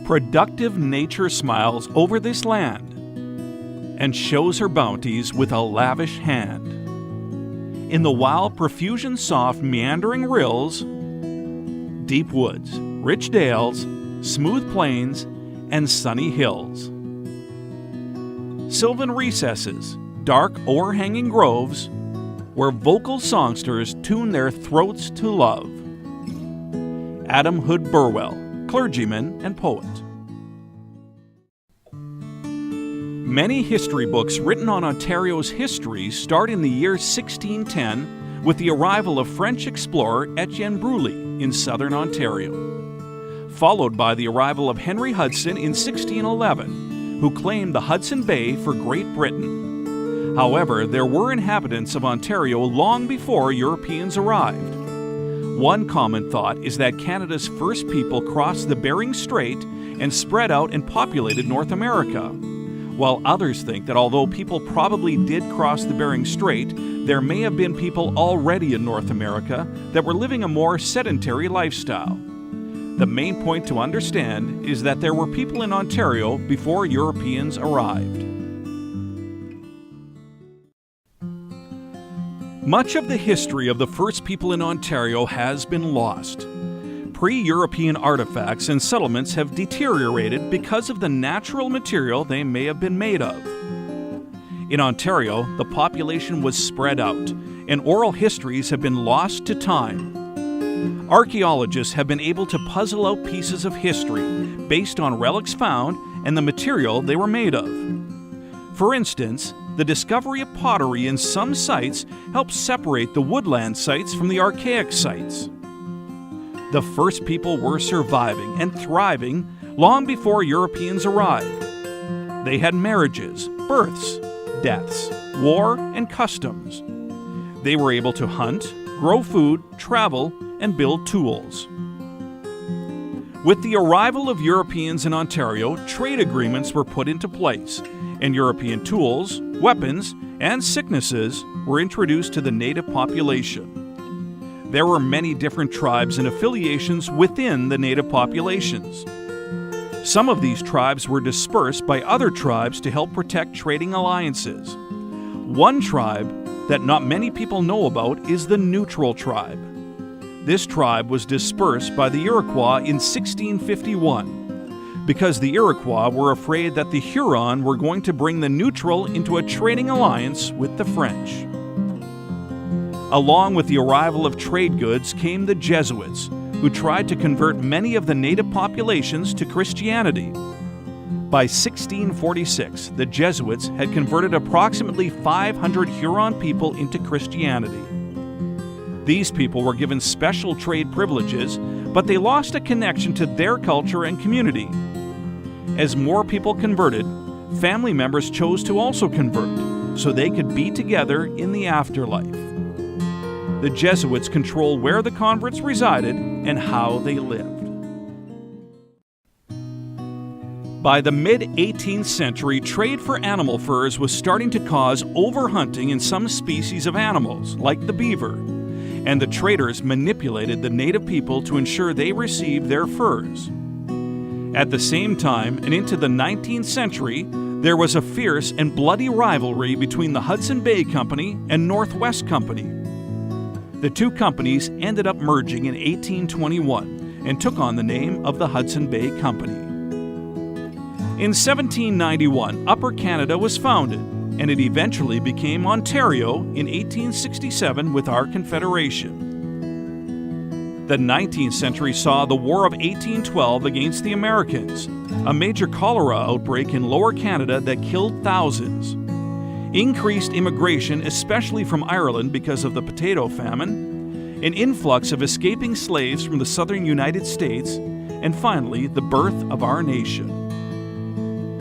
Productive nature smiles over this land and shows her bounties with a lavish hand. In the wild profusion soft meandering rills, deep woods, rich dales, smooth plains, and sunny hills. Sylvan recesses, dark o'erhanging groves, where vocal songsters tune their throats to love. Adam Hood Burwell, clergyman and poet. Many history books written on Ontario's history start in the year 1610 with the arrival of French explorer Etienne Brulé in southern Ontario, followed by the arrival of Henry Hudson in 1611, who claimed the Hudson Bay for Great Britain. However, there were inhabitants of Ontario long before Europeans arrived. One common thought is that Canada's first people crossed the Bering Strait and spread out and populated North America, while others think that although people probably did cross the Bering Strait, there may have been people already in North America that were living a more sedentary lifestyle. The main point to understand is that there were people in Ontario before Europeans arrived. Much of the history of the first people in Ontario has been lost. Pre-European artifacts and settlements have deteriorated because of the natural material they may have been made of. In Ontario, the population was spread out, and oral histories have been lost to time. Archaeologists have been able to puzzle out pieces of history based on relics found and the material they were made of. For instance, the discovery of pottery in some sites helps separate the woodland sites from the archaic sites. The first people were surviving and thriving long before Europeans arrived. They had marriages, births, deaths, war, and customs. They were able to hunt, grow food, travel, and build tools. With the arrival of Europeans in Ontario, trade agreements were put into place, and European tools, weapons, and sicknesses were introduced to the native population. There were many different tribes and affiliations within the native populations. Some of these tribes were dispersed by other tribes to help protect trading alliances. One tribe that not many people know about is the Neutral Tribe. This tribe was dispersed by the Iroquois in 1651 because the Iroquois were afraid that the Huron were going to bring the Neutral into a trading alliance with the French. Along with the arrival of trade goods came the Jesuits, who tried to convert many of the native populations to Christianity. By 1646, the Jesuits had converted approximately 500 Huron people into Christianity. These people were given special trade privileges, but they lost a connection to their culture and community. As more people converted, family members chose to also convert, so they could be together in the afterlife. The Jesuits controlled where the converts resided and how they lived. By the mid-18th century, trade for animal furs was starting to cause overhunting in some species of animals, like the beaver, and the traders manipulated the native people to ensure they received their furs. At the same time, and into the 19th century, there was a fierce and bloody rivalry between the Hudson Bay Company and Northwest Company. The two companies ended up merging in 1821 and took on the name of the Hudson Bay Company. In 1791, Upper Canada was founded, and it eventually became Ontario in 1867 with our Confederation. The 19th century saw the War of 1812 against the Americans, a major cholera outbreak in Lower Canada that killed thousands. Increased immigration, especially from Ireland because of the potato famine, an influx of escaping slaves from the southern United States, and finally, the birth of our nation.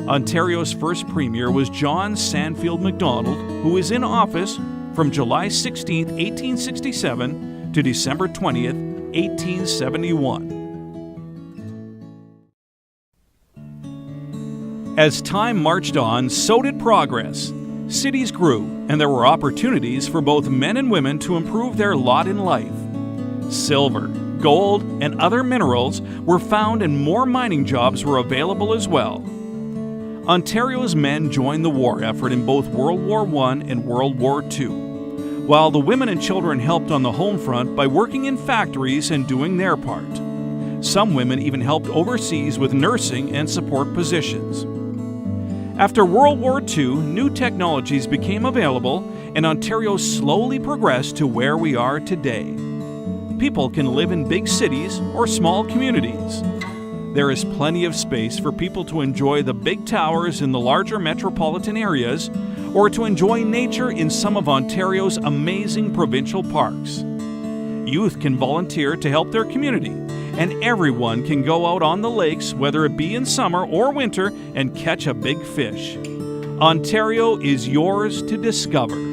Ontario's first premier was John Sandfield Macdonald, who was in office from July 16, 1867 to December 20, 1871. As time marched on, so did progress. Cities grew, and there were opportunities for both men and women to improve their lot in life. Silver, gold, and other minerals were found and more mining jobs were available as well. Ontario's men joined the war effort in both World War I and World War II, while the women and children helped on the home front by working in factories and doing their part. Some women even helped overseas with nursing and support positions. After World War II, new technologies became available, and Ontario slowly progressed to where we are today. People can live in big cities or small communities. There is plenty of space for people to enjoy the big towers in the larger metropolitan areas or to enjoy nature in some of Ontario's amazing provincial parks. Youth can volunteer to help their community, and everyone can go out on the lakes, whether it be in summer or winter, and catch a big fish. Ontario is yours to discover.